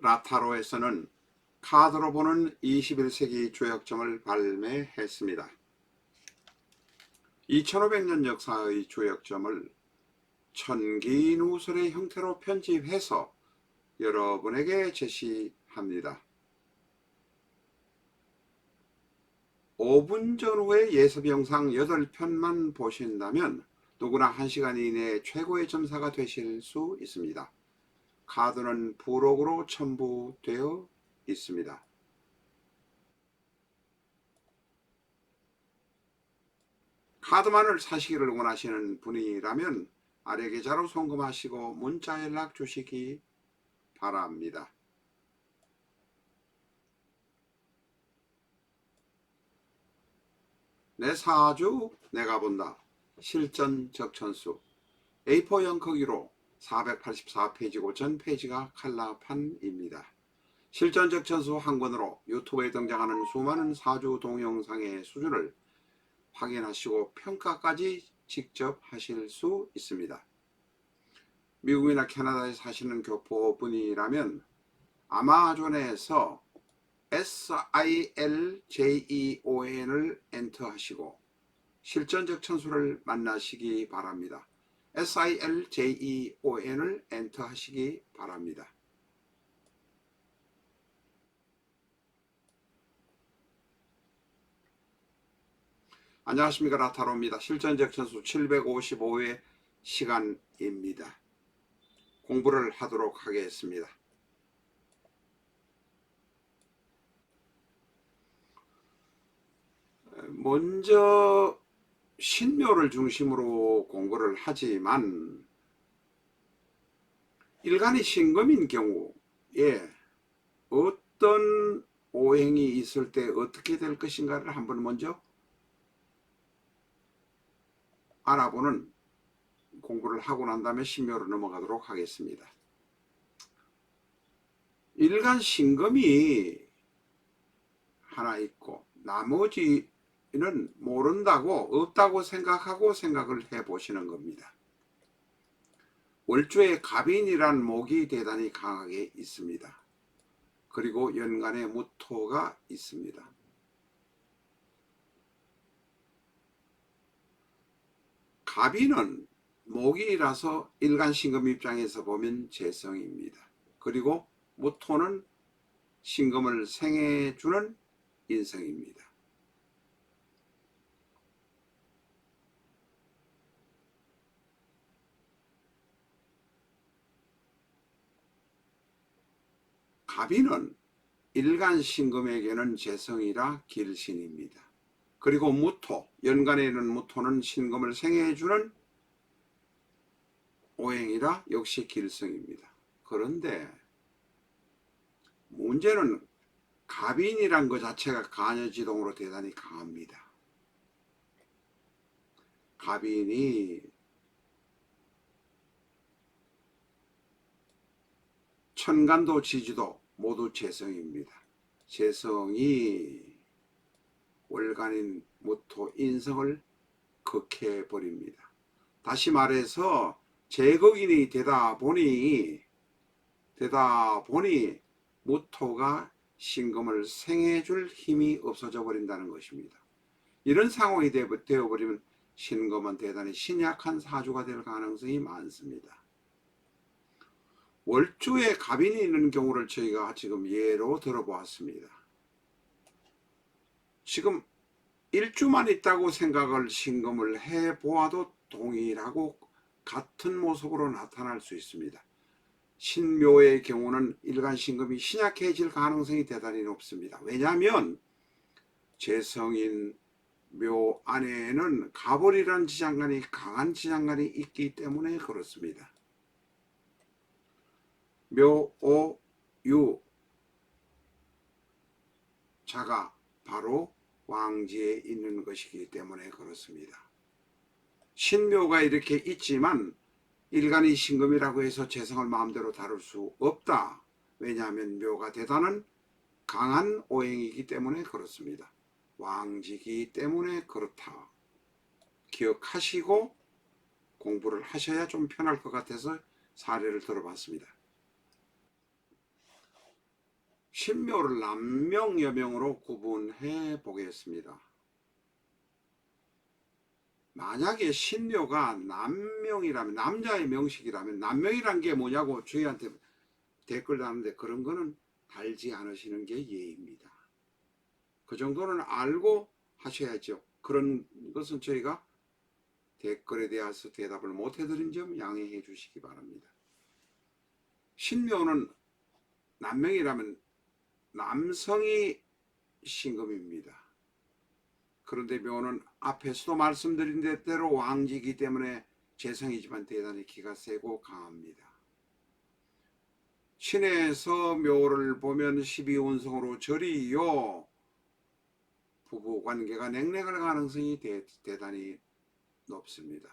라타로에서는 카드로 보는 21세기 조약점을 발매했습니다. 2500년 역사의 조약점을 천기누설의 형태로 편집해서 여러분에게 제시합니다. 5분 전후의 예습 영상 8편만 보신다면 누구나 1시간 이내에 최고의 점사가 되실 수 있습니다. 카드는 부록으로 첨부되어 있습니다. 카드만을 사시기를 원하시는 분이라면 아래 계좌로 송금하시고 문자 연락 주시기 바랍니다. 내 사주 내가 본다. 실전 적천수 A4형 크기로 484페이지고 전 페이지가 칼라판입니다. 실전 적천수 한 권으로 유튜브에 등장하는 수많은 사주 동영상의 수준을 확인하시고 평가까지 직접 하실 수 있습니다. 미국이나 캐나다에 사시는 교포분이라면 아마존에서 SILJEON을 엔터하시고 실전 적천수를 만나시기 바랍니다. SILJEON을 엔터하시기 바랍니다. 안녕하십니까, 라타로입니다. 실전 적천수 755회 시간입니다. 공부를 하도록 하겠습니다. 먼저 신묘를 중심으로 공부를 하지만 일간이 신금인 경우에 어떤 오행이 있을 때 어떻게 될 것인가를 한번 먼저 알아보는 공부를 하고 난 다음에 신묘로 넘어가도록 하겠습니다. 일간 신금이 하나 있고 나머지는 모른다고 없다고 생각하고 생각을 해 보시는 겁니다. 월주에 갑인이란 목이 대단히 강하게 있습니다. 그리고 연간에 무토가 있습니다. 갑인은 목이라서 일간 신금 입장에서 보면 재성입니다. 그리고 무토는 신금을 생해주는 인성입니다. 갑인은 일간 신금에게는 재성이라 길신입니다. 그리고 무토, 연간에 있는 무토는 신금을 생해주는 오행이라 역시 길성입니다. 그런데 문제는 갑인이란 것 자체가 간여지동으로 대단히 강합니다. 갑인이 천간도 지지도 모두 재성입니다. 재성이 월간인 무토 인성을 극해버립니다. 다시 말해서 제극인이 되다 보니 무토가 신금을 생해줄 힘이 없어져 버린다는 것입니다. 이런 상황이 되어버리면 신금은 대단히 신약한 사주가 될 가능성이 많습니다. 월주에 갑인이 있는 경우를 저희가 지금 예로 들어보았습니다. 지금 일주만 있다고 생각을 신금을 해보아도 동일하고 같은 모습으로 나타날 수 있습니다. 신묘의 경우는 일간 신금이 신약해질 가능성이 대단히 높습니다. 왜냐하면 재성인 묘 안에는 갑월이라는 지장간이 강한 지장간이 있기 때문에 그렇습니다. 묘, 오, 유, 자가 바로 왕지에 있는 것이기 때문에 그렇습니다. 신묘가 이렇게 있지만 일간이 신금이라고 해서 재성을 마음대로 다룰 수 없다. 왜냐하면 묘가 대단한 강한 오행이기 때문에 그렇습니다. 왕지기 때문에 그렇다. 기억하시고 공부를 하셔야 좀 편할 것 같아서 사례를 들어봤습니다. 신묘를 남명, 여명으로 구분해 보겠습니다. 만약에 신묘가 남명이라면, 남자의 명식이라면, 남명이란 게 뭐냐고 저희한테 댓글 다는데 그런 거는 달지 않으시는 게 예의입니다. 그 정도는 알고 하셔야죠. 그런 것은 저희가 댓글에 대해서 대답을 못 해드린 점 양해해 주시기 바랍니다. 신묘는 남명이라면 남성이 신금입니다. 그런데 묘는 앞에서도 말씀드린 대로 왕지이기 때문에 재성이지만 대단히 기가 세고 강합니다. 신에서 묘를 보면 12운성으로 절이요 부부관계가 냉랭할 가능성이 대단히 높습니다.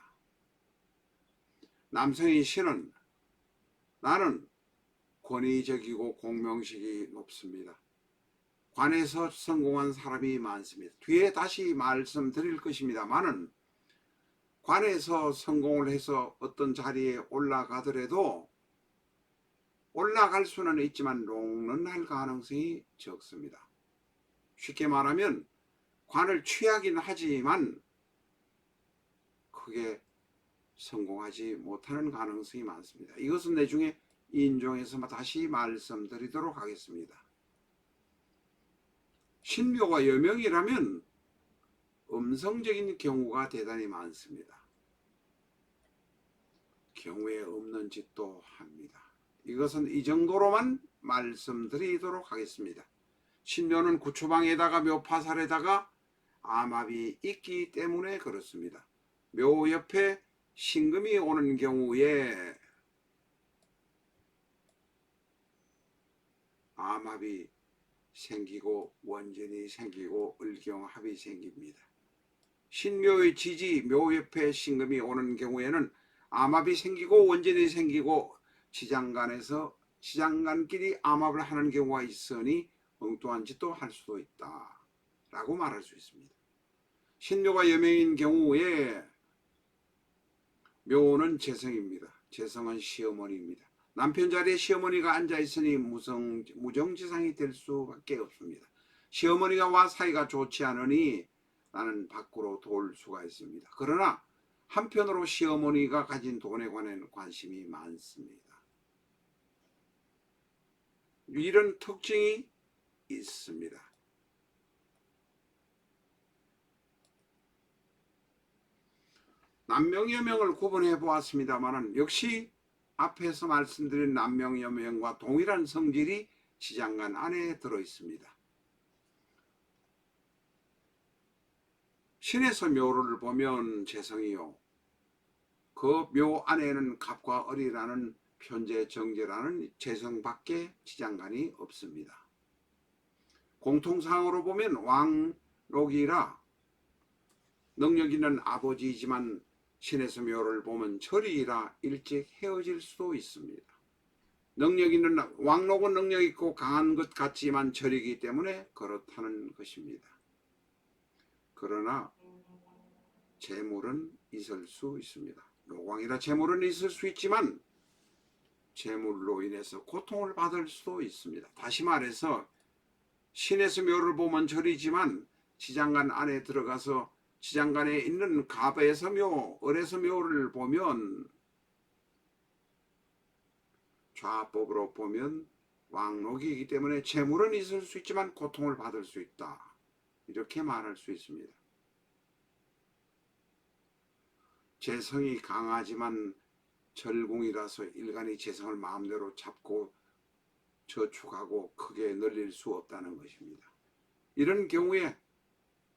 남성인 신은 나는 권위적이고 공명식이 높습니다. 관에서 성공한 사람이 많습니다. 뒤에 다시 말씀드릴 것입니다만은 관에서 성공을 해서 어떤 자리에 올라가더라도 올라갈 수는 있지만 롱런할 가능성이 적습니다. 쉽게 말하면 관을 취하긴 하지만 크게 성공하지 못하는 가능성이 많습니다. 이것은 나중에 인종에서 다시 말씀드리도록 하겠습니다. 신묘가 여명이라면 음성적인 경우가 대단히 많습니다. 경우에 없는 짓도 합니다. 이것은 이 정도로만 말씀드리도록 하겠습니다. 신묘는 구초방에다가 묘파살에다가 암합이 있기 때문에 그렇습니다. 묘 옆에 신금이 오는 경우에 암합이 생기고 원전이 생기고 을경합이 생깁니다. 신묘의 지지 묘 옆에 신금이 오는 경우에는 암합이 생기고 원전이 생기고 지장간끼리 암합을 하는 경우가 있으니 엉뚱한 짓도 할 수도 있다 라고 말할 수 있습니다. 신묘가 여명인 경우에 묘는 재성입니다. 재성은 시어머니입니다. 남편 자리에 시어머니가 앉아있으니 무정지상이 될 수밖에 없습니다. 시어머니와 사이가 좋지 않으니 나는 밖으로 돌 수가 있습니다. 그러나 한편으로 시어머니가 가진 돈에 관한 관심이 많습니다. 이런 특징이 있습니다. 남명여명을 구분해 보았습니다만 역시 앞에서 말씀드린 남명여명과 동일한 성질이 지장간 안에 들어 있습니다. 신에서 묘를 보면 재성이요. 그 묘 안에는 갑과 을이라는 편재 정제라는 재성밖에 지장간이 없습니다. 공통상으로 보면 왕록이라 능력 있는 아버지이지만 신에서 묘를 보면 절이라 일찍 헤어질 수도 있습니다. 능력 있는 왕록은 능력 있고 강한 것 같지만 절이기 때문에 그렇다는 것입니다. 그러나 재물은 있을 수 있습니다. 노광이라 재물은 있을 수 있지만 재물로 인해서 고통을 받을 수도 있습니다. 다시 말해서 신에서 묘를 보면 절이지만 지장간 안에 들어가서 지장간에 있는 갑에서 묘, 을에서 묘를 보면 좌법으로 보면 왕록이기 때문에 재물은 있을 수 있지만 고통을 받을 수 있다. 이렇게 말할 수 있습니다. 재성이 강하지만 절궁이라서 일간이 재성을 마음대로 잡고 저축하고 크게 늘릴 수 없다는 것입니다. 이런 경우에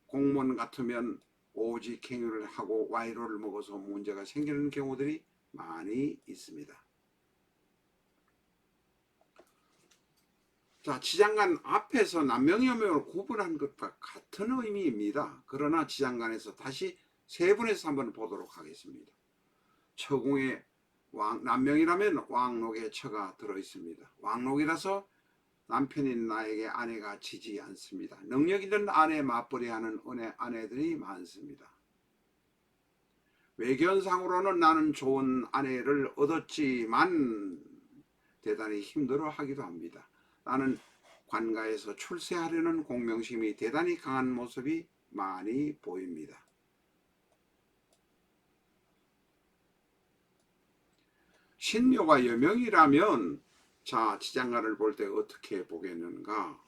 공무원 같으면 오직행위를 하고 와이로를 먹어서 문제가 생기는 경우들이 많이 있습니다. 자, 지장간 앞에서 남명여명을 구분한 것과 같은 의미입니다. 그러나 지장간에서 다시 세분해서 한번 보도록 하겠습니다. 처궁에 남명이라면 왕록의 처가 들어있습니다. 왕록이라서 남편인 나에게 아내가 지지 않습니다. 능력 있는 아내 맞벌이하는 아내들이 많습니다. 외견상으로는 나는 좋은 아내를 얻었지만 대단히 힘들어하기도 합니다. 나는 관가에서 출세하려는 공명심이 대단히 강한 모습이 많이 보입니다. 신묘가 여명이라면 자, 지장간을 볼 때 어떻게 보겠는가?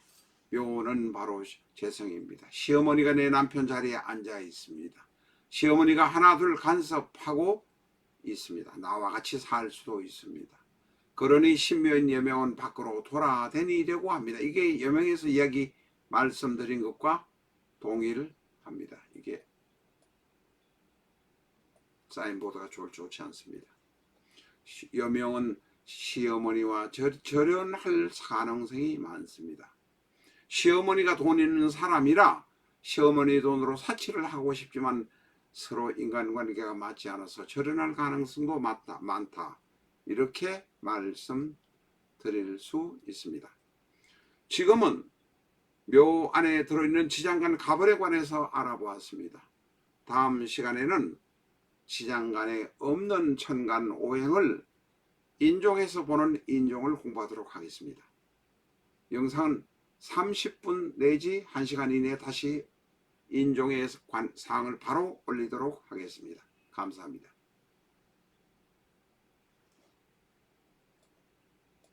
묘는 바로 재성입니다. 시어머니가 내 남편 자리에 앉아 있습니다. 시어머니가 하나 둘 간섭하고 있습니다. 나와 같이 살 수도 있습니다. 그러니 신묘인 여명은 밖으로 돌아다니려고 합니다. 이게 여명에서 이야기 말씀드린 것과 동일합니다. 이게 사인보드가 좋지 않습니다. 여명은 시어머니와 절연할 가능성이 많습니다. 시어머니가 돈 있는 사람이라 시어머니 돈으로 사치를 하고 싶지만 서로 인간관계가 맞지 않아서 절연할 가능성도 많다. 이렇게 말씀드릴 수 있습니다. 지금은 묘 안에 들어있는 지장간 가벌에 관해서 알아보았습니다. 다음 시간에는 지장간에 없는 천간 오행을 인종에서 보는 인종을 공부하도록 하겠습니다. 영상은 30분 내지 1시간 이내에 다시 인종의 사항을 바로 올리도록 하겠습니다. 감사합니다.